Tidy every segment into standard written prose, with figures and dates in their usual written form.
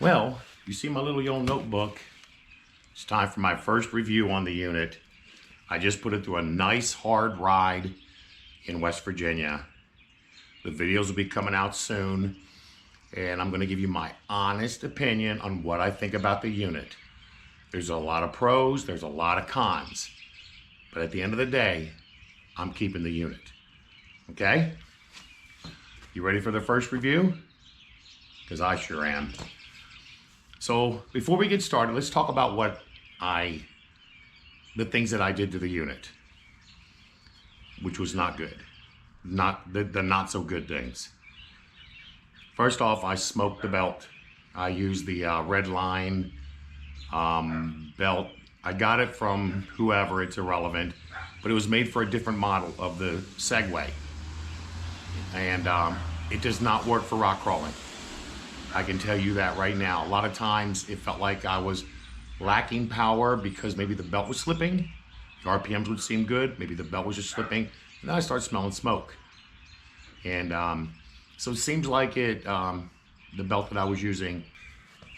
Well, you see my little yellow notebook. It's time for my first review on the unit. I just put it through a nice hard ride in West Virginia. The videos will be coming out soon, and I'm going to give you my honest opinion on what I think about the unit. There's a lot of pros, there's a lot of cons, but at the end of the day, I'm keeping the unit. Okay? You ready for the first review? Because I sure am. So before we get started, let's talk about the things that I did to the unit, which was not good. Not the not so good things. First off, I smoked the belt. I used the red line belt. I got it from whoever, it's irrelevant, but it was made for a different model of the Segway. And it does not work for rock crawling. I can tell you that right now. A lot of times it felt like I was lacking power because maybe the belt was slipping. The RPMs would seem good. Maybe the belt was just slipping. And then I started smelling smoke. And so it seems like the belt that I was using,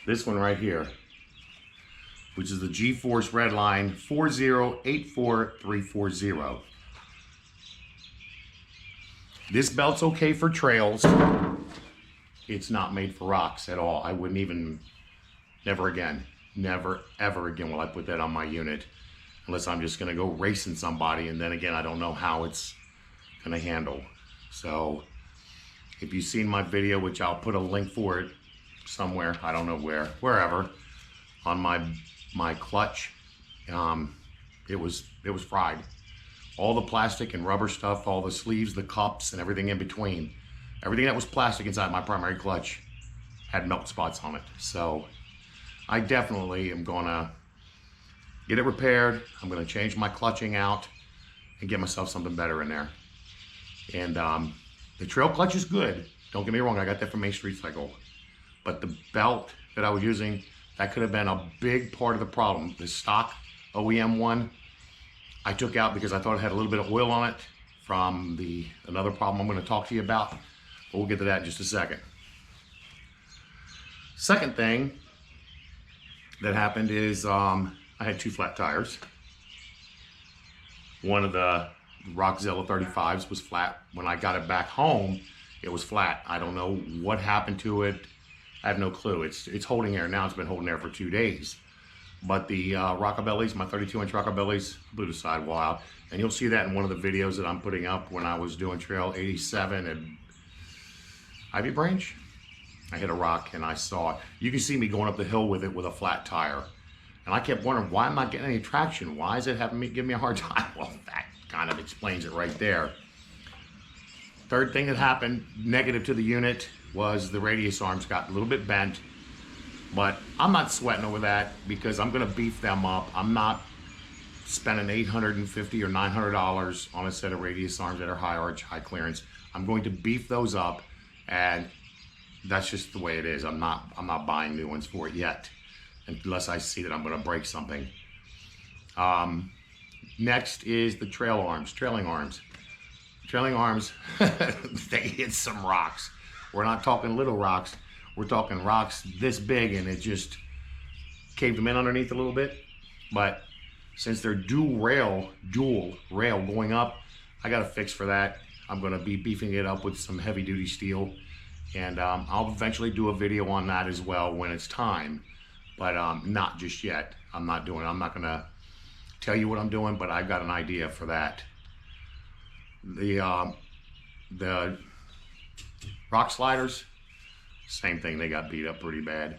this one right here, which is the G-Force Redline 4084340. This belt's okay for trails. It's not made for rocks at all. I wouldn't even, never again, never ever again will I put that on my unit, unless I'm just gonna go racing somebody, and then again, I don't know how it's gonna handle. So if you've seen my video, which I'll put a link for it somewhere, I don't know where, wherever, on my clutch, it was fried. All the plastic and rubber stuff, all the sleeves, the cups, and everything in between, everything that was plastic inside my primary clutch had melt spots on it. So I definitely am gonna get it repaired. I'm gonna change my clutching out and get myself something better in there. And the trail clutch is good. Don't get me wrong, I got that from Main Street Cycle. But the belt that I was using, that could have been a big part of the problem. The stock OEM one, I took out because I thought it had a little bit of oil on it from another problem I'm gonna talk to you about. But we'll get to that in just a second. Second thing that happened is I had two flat tires. One of the Rockzilla 35s was flat. When I got it back home, it was flat. I don't know what happened to it. I have no clue. It's holding air now. It's been holding air for 2 days. But the Rockabellys, my 32-inch Rockabellys, blew the sidewall out. And you'll see that in one of the videos that I'm putting up when I was doing Trail 87 at Ivy Branch. I hit a rock and I saw it. You can see me going up the hill with it with a flat tire. And I kept wondering, why am I not getting any traction? Why is it giving me a hard time? Well, that kind of explains it right there. Third thing that happened negative to the unit was the radius arms got a little bit bent. But I'm not sweating over that because I'm gonna beef them up. I'm not spending $850 or $900 on a set of radius arms that are high arch, high clearance. I'm going to beef those up, and that's just the way it is. I'm not buying new ones for it yet, unless I see that I'm gonna break something. Next is the trailing arms. Trailing arms, they hit some rocks. We're not talking little rocks. We're talking rocks this big, and it just caved them in underneath a little bit. But since they're dual rail going up, I got a fix for that. I'm gonna be beefing it up with some heavy duty steel. And I'll eventually do a video on that as well when it's time, but not just yet. I'm not gonna tell you what I'm doing, but I've got an idea for that. The rock sliders, same thing. They got beat up pretty bad,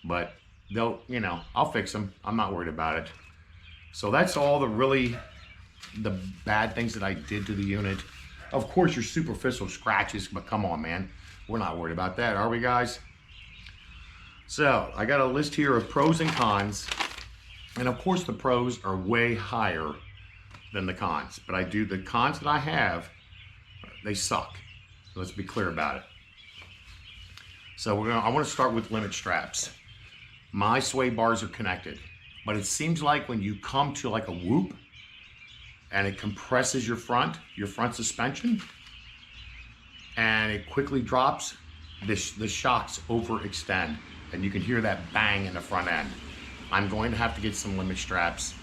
but I'll fix them. I'm not worried about it. So that's all the bad things that I did to the unit. Of course, your superficial scratches, but come on, man. We're not worried about that, are we, guys? So I got a list here of pros and cons. And of course, the pros are way higher than the cons. But the cons that I have, they suck. Let's be clear about it. So I want to start with limit straps. My sway bars are connected, but it seems like when you come to like a whoop and it compresses your front suspension, and it quickly drops, the shocks overextend. and you can hear that bang in the front end. I'm going to have to get some limit straps.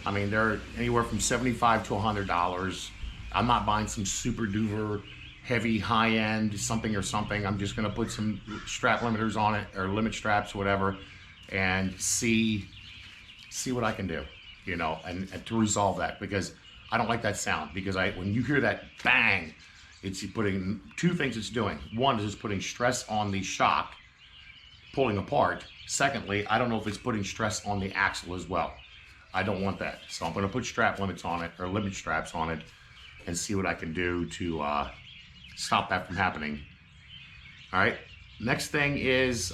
I mean, they're anywhere from $75 to $100. I'm not buying some super duper heavy high end something or something. I'm just going to put some strap limiters on it, or limit straps, whatever, and see what I can do, you know, and to resolve that, because I don't like that sound. Because when you hear that bang, it's putting two things it's doing. One is it's putting stress on the shock, pulling apart. Secondly, I don't know if it's putting stress on the axle as well. I don't want that. So I'm going to put strap limits on it, or limit straps on it, and see what I can do to stop that from happening. All right. Next thing is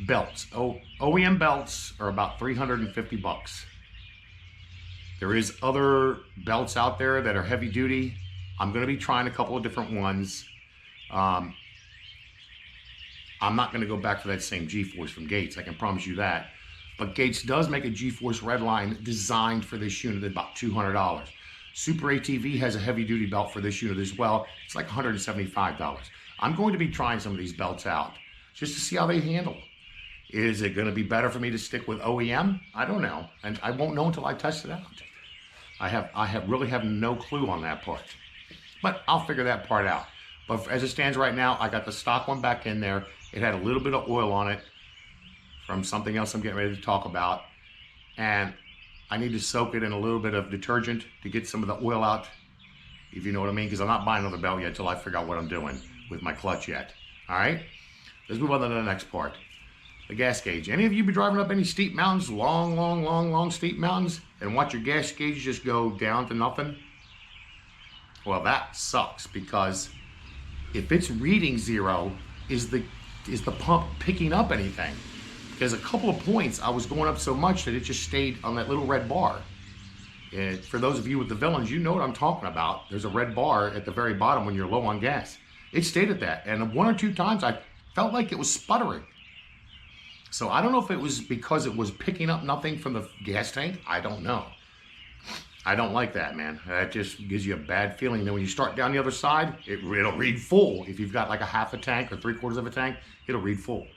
belts. OEM belts are about $350. There is other belts out there that are heavy duty. I'm going to be trying a couple of different ones. I'm not going to go back for that same G-Force from Gates, I can promise you that. But Gates does make a G-Force Redline designed for this unit at about $200. Super ATV has a heavy duty belt for this unit as well. It's like $175. I'm going to be trying some of these belts out just to see how they handle. Is it going to be better for me to stick with OEM? I don't know, and I won't know until I test it out. I really have no clue on that part, but I'll figure that part out. But as it stands right now, I got the stock one back in there. It had a little bit of oil on it from something else I'm getting ready to talk about, and I need to soak it in a little bit of detergent to get some of the oil out, if you know what I mean, because I'm not buying another belt yet until I figure out what I'm doing with my clutch yet. All right, let's move on to the next part. The gas gauge. Any of you been driving up any steep mountains, long steep mountains, and watch your gas gauge just go down to nothing? Well, that sucks, because if it's reading 0, is the pump picking up anything? Because a couple of points I was going up so much that it just stayed on that little red bar. And for those of you with the Villains, you know what I'm talking about. There's a red bar at the very bottom when you're low on gas. It stayed at that, and 1 or 2 times I felt like it was sputtering. So I don't know if it was because it was picking up nothing from the gas tank. I don't know. I don't like that, man. That just gives you a bad feeling. Then when you start down the other side, it'll read full. If you've got like a half a tank or 3/4 of a tank, it'll read full.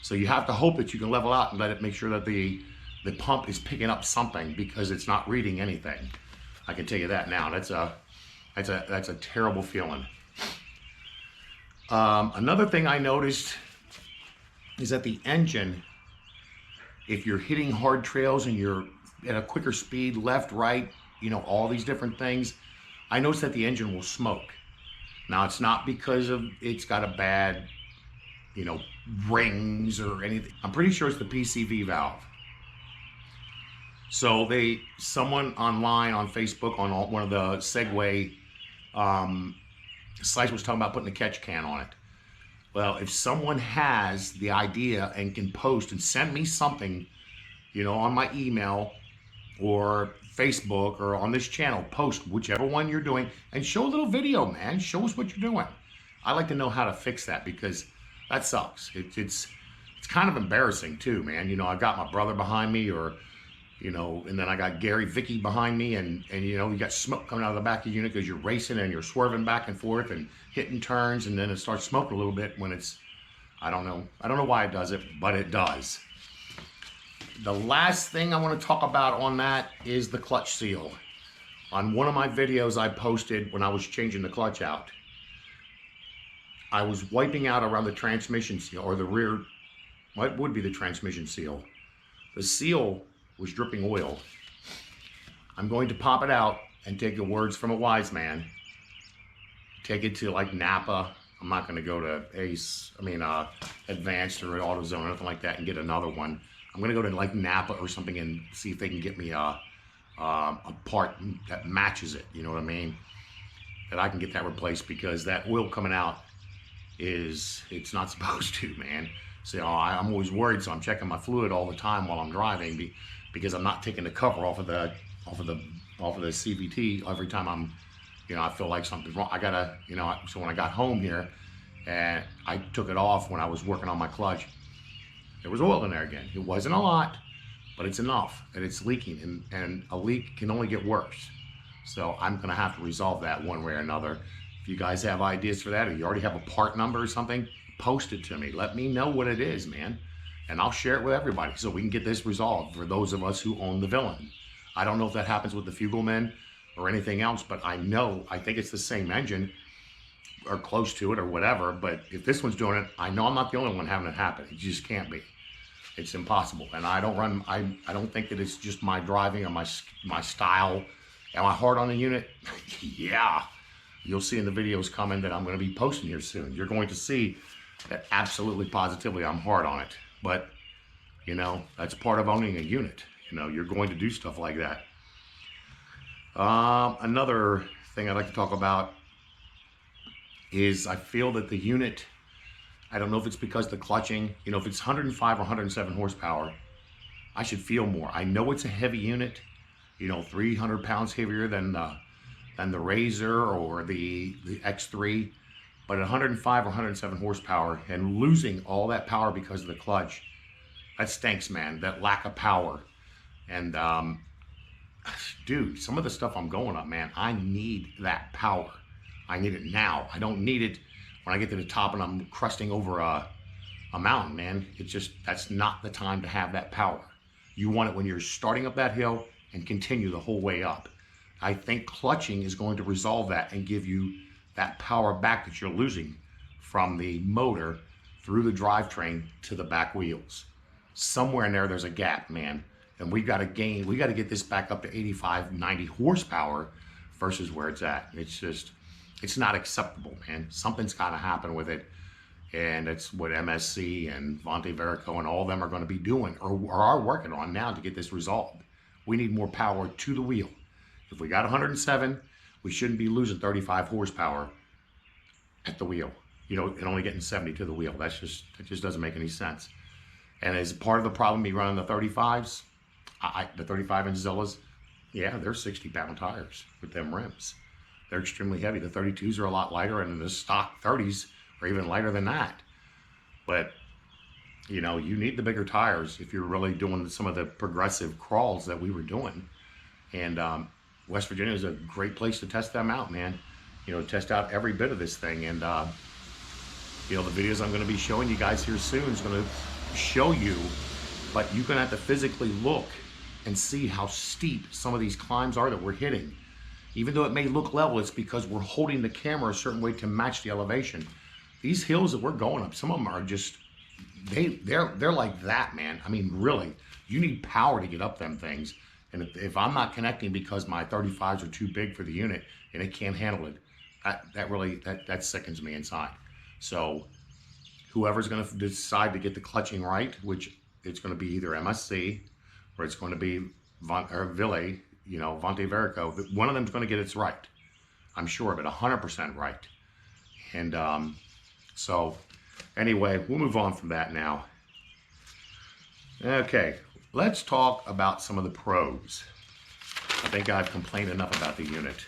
So you have to hope that you can level out and let it make sure that the pump is picking up something, because it's not reading anything. I can tell you that now. That's a terrible feeling. Another thing I noticed is that the engine, if you're hitting hard trails and you're at a quicker speed, left, right, you know, all these different things, I noticed that the engine will smoke. Now, it's not because of it's got a bad, you know, rings or anything. I'm pretty sure it's the PCV valve. So someone online on Facebook on one of the Segway sites was talking about putting a catch can on it. Well, if someone has the idea and can post and send me something, you know, on my email or Facebook or on this channel, post whichever one you're doing and show a little video, man. Show us what you're doing. I like to know how to fix that, because that sucks. It's kind of embarrassing too, man. You know, I've got my brother behind me, or, you know, and then I got Gary Vicky behind me, and you know, you got smoke coming out of the back of the unit because you're racing and you're swerving back and forth and hitting turns, and then it starts smoking a little bit when it's, I don't know why it does it, but it does. The last thing I want to talk about on that is the clutch seal. On one of my videos I posted when I was changing the clutch out, I was wiping out around the transmission seal, or the rear, what would be the transmission seal. The seal was dripping oil. I'm going to pop it out and take the words from a wise man, take it to like Napa. I'm not going to go to Advanced or AutoZone or anything like that and get another one. I'm going to go to like Napa or something and see if they can get me a part that matches it. You know what I mean? That I can get that replaced, because that oil coming out it's not supposed to, man. So I'm always worried, so I'm checking my fluid all the time while I'm driving, because I'm not taking the cover off of the CVT every time I'm, you know, I feel like something's wrong. I gotta, you know, so when I got home here and I took it off when I was working on my clutch, there was oil in there again. It wasn't a lot, but it's enough, and it's leaking, and a leak can only get worse. So I'm gonna have to resolve that one way or another. If you guys have ideas for that, or you already have a part number or something, post it to me. Let me know what it is, man. And I'll share it with everybody so we can get this resolved for those of us who own the Villain. I don't know if that happens with the Fugelman or anything else, but I think it's the same engine or close to it or whatever. But if this one's doing it, I know I'm not the only one having it happen. It just can't be. It's impossible. And I don't think that it's just my driving or my style. Am I hard on the unit? Yeah. You'll see in the videos coming that I'm going to be posting here soon. You're going to see that absolutely positively I'm hard on it. But, you know, that's part of owning a unit. You know, you're going to do stuff like that. Another thing I'd like to talk about is I feel that the unit, I don't know if it's because the clutching, you know, if it's 105 or 107 horsepower, I should feel more. I know it's a heavy unit, you know, 300 pounds heavier than the Razor or the X3, but at 105 or 107 horsepower and losing all that power because of the clutch, that stinks, man. That lack of power. And dude, some of the stuff I'm going up, man, I need that power. I need it now. I don't need it when I get to the top and I'm crusting over a mountain, man. It's just, that's not the time to have that power. You want it when you're starting up that hill and continue the whole way up. I think clutching is going to resolve that and give you that power back that you're losing from the motor through the drivetrain to the back wheels. Somewhere in there's a gap, man. And we got to get this back up to 85, 90 horsepower versus where it's at. It's just, it's not acceptable, man. Something's got to happen with it. And it's what MSC and Vontae Verico and all of them are going to be doing or are working on now to get this resolved. We need more power to the wheel. If we got 107, we shouldn't be losing 35 horsepower at the wheel, you know, and only getting 70 to the wheel. That just doesn't make any sense. And as part of the problem, me running the 35s, the 35-inch Zillas, yeah, they're 60-pound tires with them rims. They're extremely heavy. The 32s are a lot lighter, and the stock 30s are even lighter than that. But, you know, you need the bigger tires if you're really doing some of the progressive crawls that we were doing. And West Virginia is a great place to test them out, man. You know, test out every bit of this thing. And, you know, the videos I'm going to be showing you guys here soon is going to show you, but you're going to have to physically look and see how steep some of these climbs are that we're hitting. Even though it may look level, it's because we're holding the camera a certain way to match the elevation. These hills that we're going up, some of them are just, they're like that, man. I mean, really, you need power to get up them things. And if I'm not connecting because my 35s are too big for the unit and it can't handle it, that sickens me inside. So whoever's going to decide to get the clutching right, which it's going to be either MSC or it's going to be Ville, you know, Vontae Verico, one of them's going to get it right. I'm sure of it, 100% right. And so anyway, we'll move on from that now. Okay, let's talk about some of the pros. I think I've complained enough about the unit.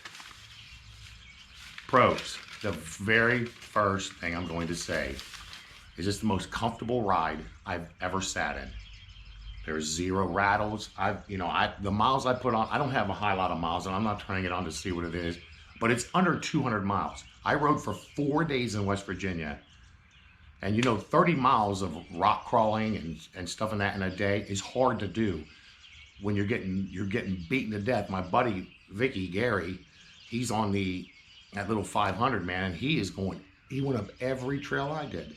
Pros. The very first thing I'm going to say is it's the most comfortable ride I've ever sat in. There's zero rattles. The miles I put on, I don't have a high lot of miles, and I'm not turning it on to see what it is, but it's under 200 miles. I rode for 4 days in West Virginia, and you know, 30 miles of rock crawling and stuff in that in a day is hard to do when you're getting beaten to death. My buddy Gary, he's on that little 500, man, and he went up every trail I did.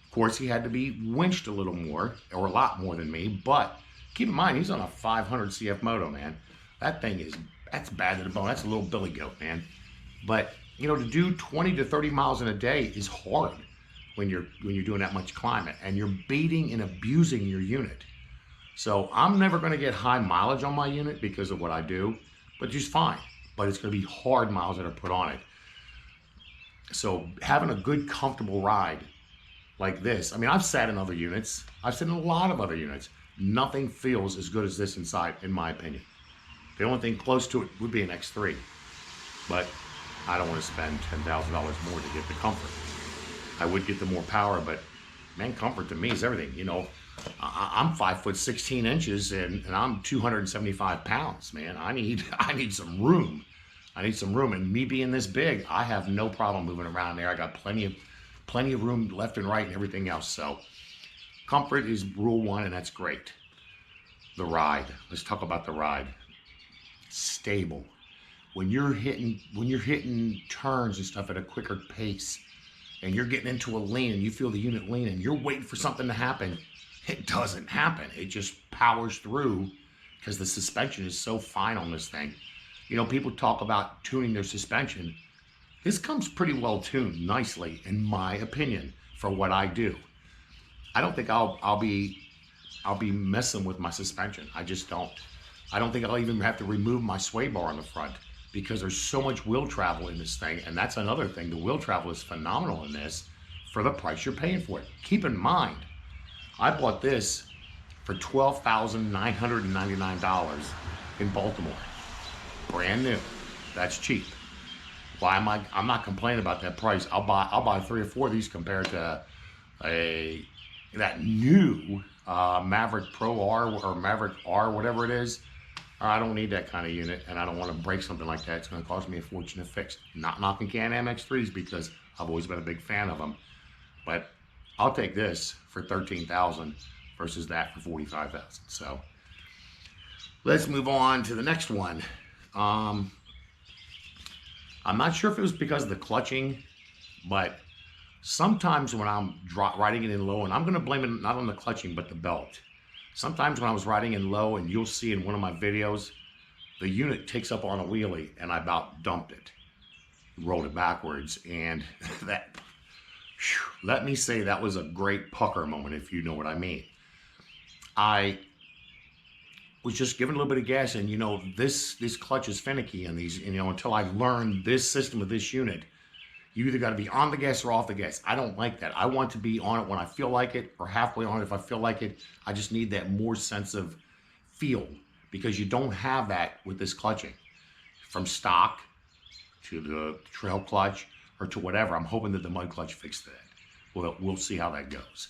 Of course, he had to be winched a little more, or a lot more than me, but keep in mind, he's on a 500 CF moto, man. That thing that's bad to the bone. That's a little billy goat, man. But, you know, to do 20 to 30 miles in a day is hard when you're doing that much climbing, and you're beating and abusing your unit. So I'm never going to get high mileage on my unit because of what I do, but just fine. But it's going to be hard miles that are put on it. So having a good, comfortable ride like this, I mean, I've sat in other units. I've sat in a lot of other units. Nothing feels as good as this inside, in my opinion. The only thing close to it would be an X3. But I don't want to spend $10,000 more to get the comfort. I would get the more power, but man, comfort to me is everything. You know, I'm 5 foot 16 inches and I'm 275 pounds, man. I need some room. I need some room. And me being this big, I have no problem moving around there. I got plenty of plenty of room left and right and everything else. So comfort is rule one, and that's great. The ride. Let's talk about the ride. Stable. When you're hitting turns and stuff at a quicker pace, and you're getting into a lean and you feel the unit lean and you're waiting for something to happen, it doesn't happen. It just powers through because the suspension is so fine on this thing. You know, people talk about tuning their suspension. This comes pretty well tuned nicely, in my opinion, for what I do. I don't think I'll be messing with my suspension. I just don't. I don't think I'll even have to remove my sway bar on the front because there's so much wheel travel in this thing. And that's another thing. The wheel travel is phenomenal in this for the price you're paying for it. Keep in mind, I bought this for $12,999 in Baltimore. Brand new. That's cheap. Why am I'm not complaining about that price. I'll buy 3 or 4 of these compared to that new Maverick Pro R or Maverick R, whatever it is. I don't need that kind of unit, and I don't want to break something like that. It's going to cost me a fortune to fix. Not knocking Can-Am X3s because I've always been a big fan of them, but I'll take this for $13,000 versus that for $45,000. So let's move on to the next one. I'm not sure if it was because of the clutching, but sometimes when I'm riding it in low, and I'm going to blame it not on the clutching, but the belt. Sometimes when I was riding in low, and you'll see in one of my videos, the unit takes up on a wheelie, and I about dumped it, rolled it backwards, and that, let me say, that was a great pucker moment, if you know what I mean. I was just giving a little bit of gas, and you know, this clutch is finicky, and these, you know, until I learned this system of this unit, you either got to be on the gas or off the gas. I don't like that. I want to be on it when I feel like it, or halfway on it if I feel like it. I just need that more sense of feel, because you don't have that with this clutching. From stock to the trail clutch or to whatever. I'm hoping that the mud clutch fixed that. We'll see how that goes.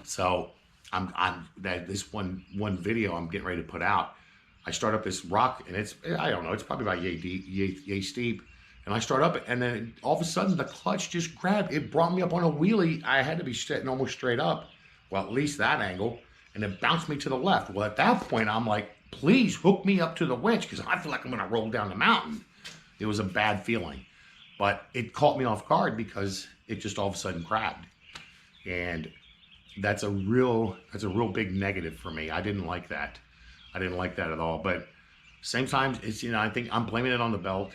So this one video I'm getting ready to put out, I start up this rock, and it's, I don't know, it's probably about yay steep. And I start up, and then all of a sudden the clutch just grabbed. It brought me up on a wheelie. I had to be sitting almost straight up, well, at least that angle, and it bounced me to the left. Well, at that point, I'm like, please hook me up to the winch, because I feel like I'm going to roll down the mountain. It was a bad feeling, but it caught me off guard because it just all of a sudden grabbed, and that's a real big negative for me. I didn't like that. I didn't like that at all. But same time, it's, you know, I think I'm blaming it on the belt.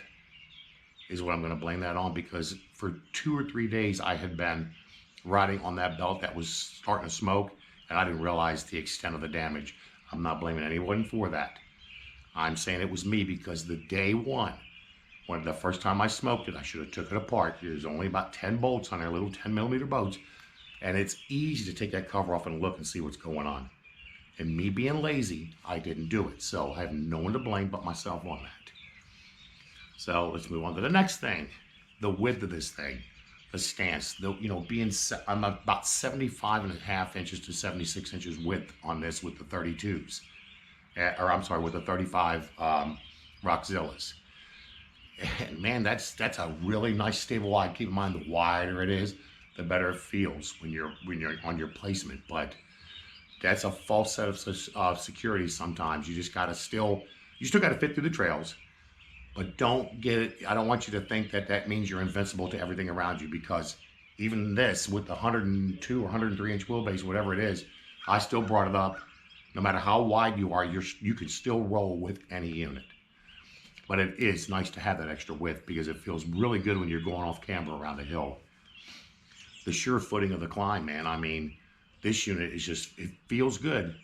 Is what I'm going to blame that on, because for 2 or 3 days I had been riding on that belt that was starting to smoke, and I didn't realize the extent of the damage. I'm not blaming anyone for that. I'm saying it was me, because the day one, when the first time I smoked it, I should have took it apart. There's only about 10 bolts on there, little 10mm bolts, and it's easy to take that cover off and look and see what's going on. And me being lazy, I didn't do it. So I have no one to blame but myself on that. So let's move on to the next thing, the width of this thing, the stance. You know, I'm about 75.5 inches to 76 inches width on this with the 32s, or I'm sorry, with the 35 Rockzillas. And man, that's a really nice stable wide. Keep in mind, the wider it is, the better it feels when you're on your placement. But that's a false set of security. Sometimes you just gotta still gotta fit through the trails. But don't get it, I don't want you to think that that means you're invincible to everything around you, because even this, with the 102 or 103 inch wheelbase, whatever it is, I still brought it up. No matter how wide you are, you can still roll with any unit. But it is nice to have that extra width, because it feels really good when you're going off camber around a hill. The sure footing of the climb, man. I mean, this unit is just, it feels good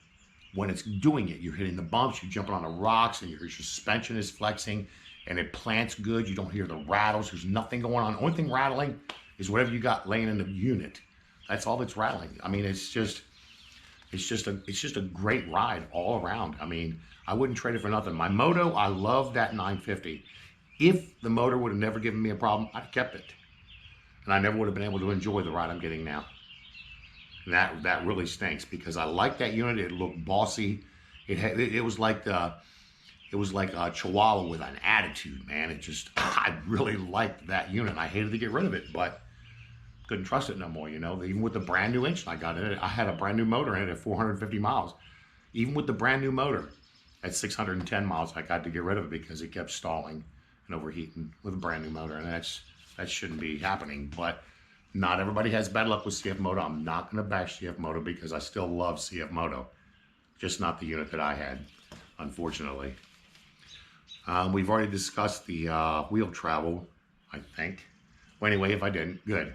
when it's doing it. You're hitting the bumps, you're jumping on the rocks, and your suspension is flexing. And it plants good. You don't hear the rattles. There's nothing going on. The only thing rattling is whatever you got laying in the unit. That's all that's rattling. I mean, it's just a great ride all around. I mean, I wouldn't trade it for nothing. My moto, I love that 950. If the motor would have never given me a problem, I'd have kept it, and I never would have been able to enjoy the ride I'm getting now. And that really stinks, because I like that unit. It looked bossy. It was like a Chihuahua with an attitude, man. I really liked that unit. I hated to get rid of it, but couldn't trust it no more, you know. Even with the brand new engine I got in it, I had a brand new motor in it at 450 miles. Even with the brand new motor at 610 miles, I got to get rid of it because it kept stalling and overheating with a brand new motor, and that shouldn't be happening. But not everybody has bad luck with CF Moto. I'm not going to bash CF Moto because I still love CF Moto, just not the unit that I had, unfortunately. We've already discussed the wheel travel, I think. Well, anyway, if I didn't, good.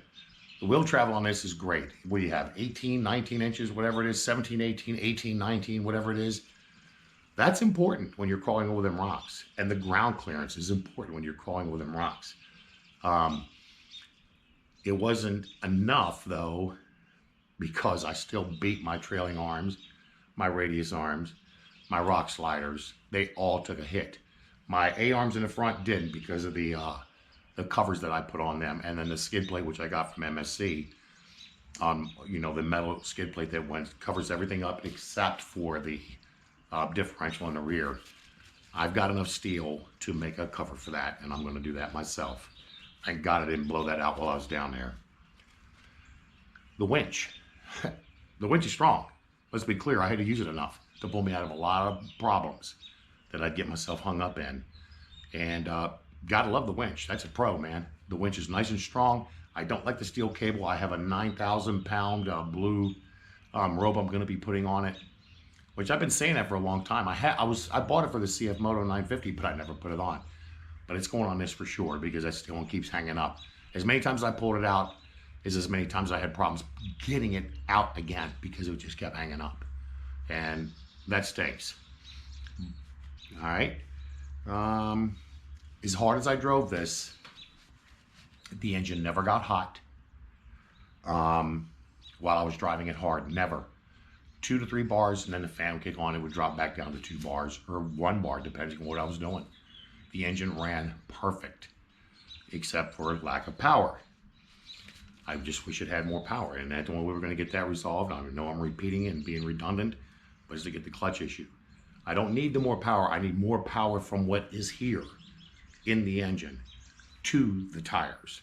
The wheel travel on this is great. We have 18, 19 inches, whatever it is, 17, 18, 18, 19, whatever it is. That's important when you're crawling over them rocks. And the ground clearance is important when you're crawling over them rocks. It wasn't enough, though, because I still beat my trailing arms, my radius arms, my rock sliders. They all took a hit. My A-arms in the front didn't because of the covers that I put on them, and then the skid plate, which I got from MSC, you know, the metal skid plate that covers everything up except for the differential in the rear. I've got enough steel to make a cover for that, and I'm going to do that myself. Thank God I didn't blow that out while I was down there. The winch. The winch is strong. Let's be clear, I had to use it enough to pull me out of a lot of problems that I'd get myself hung up in. And gotta love the winch. That's a pro, man. The winch is nice and strong. I don't like the steel cable. I have a 9,000 pound blue rope I'm gonna be putting on it, which I've been saying that for a long time. I bought it for the CF Moto 950, but I never put it on. But it's going on this for sure because that steel one keeps hanging up. As many times as I pulled it out is as many times I had problems getting it out again because it just kept hanging up. And that stinks. All right. As hard as I drove this, the engine never got hot while I was driving it hard. Never. 2 to 3 bars, and then the fan would kick on. It would drop back down to 2 bars or 1 bar, depending on what I was doing. The engine ran perfect, except for lack of power. I just wish it had more power, and that's the only way we're going to get that resolved. I know I'm repeating and being redundant, but it's to get the clutch issue. I don't need the more power. I need more power from what is here in the engine to the tires.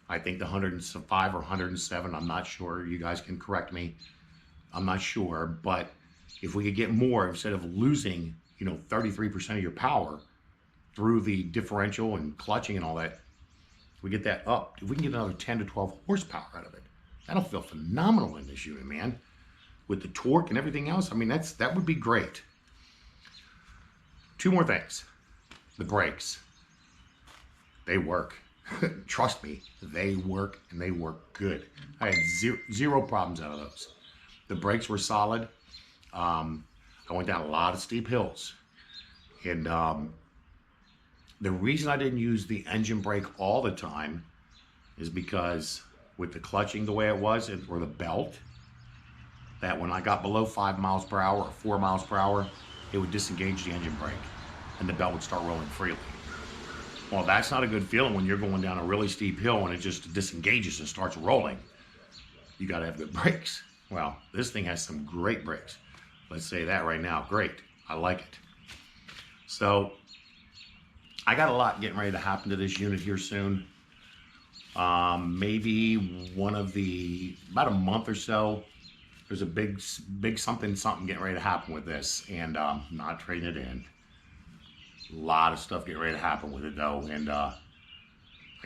I think the 105 or 107, I'm not sure. You guys can correct me. I'm not sure, but if we could get more, instead of losing, you know, 33% of your power through the differential and clutching and all that, we get that up. If we can get another 10 to 12 horsepower out of it, that'll feel phenomenal in this unit, man. With the torque and everything else, I mean, that would be great. 2 more things. The brakes. They work. Trust me, they work, and they work good. I had zero problems out of those. The brakes were solid. I went down a lot of steep hills. And the reason I didn't use the engine brake all the time is because with the clutching the way it was, or the belt, that when I got below 5 miles per hour or 4 miles per hour, it would disengage the engine brake and the belt would start rolling freely. Well, that's not a good feeling when you're going down a really steep hill and it just disengages and starts rolling. You got to have good brakes. Well, this thing has some great brakes. Let's say that right now. Great. I like it. So I got a lot getting ready to happen to this unit here soon. Maybe about a month or so, there's a big something getting ready to happen with this, and not trading it in. A lot of stuff getting ready to happen with it though, and I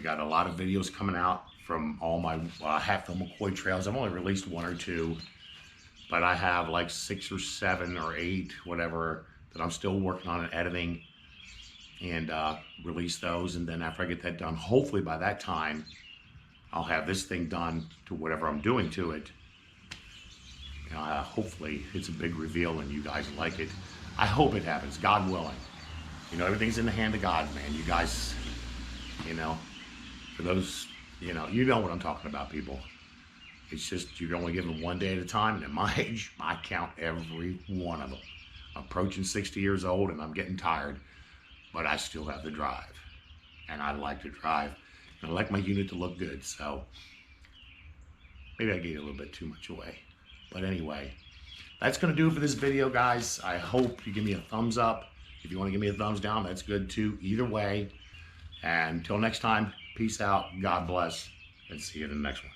got a lot of videos coming out from all my half the McCoy trails. I've only released 1 or 2, but I have like 6 or 7 or 8, whatever, that I'm still working on and editing, and release those. And then after I get that done, hopefully by that time, I'll have this thing done to whatever I'm doing to it. Hopefully it's a big reveal and you guys like it. I hope it happens, God willing. You know, everything's in the hand of God, man. You guys, you know, for those, you know what I'm talking about, people. It's just, you're only given one day at a time. And at my age, I count every one of them. I'm approaching 60 years old and I'm getting tired, but I still have to drive. And I like to drive. And I like my unit to look good. So maybe I gave a little bit too much away. But anyway, that's going to do it for this video, guys. I hope you give me a thumbs up. If you want to give me a thumbs down, that's good too. Either way. And until next time, peace out, God bless, and see you in the next one.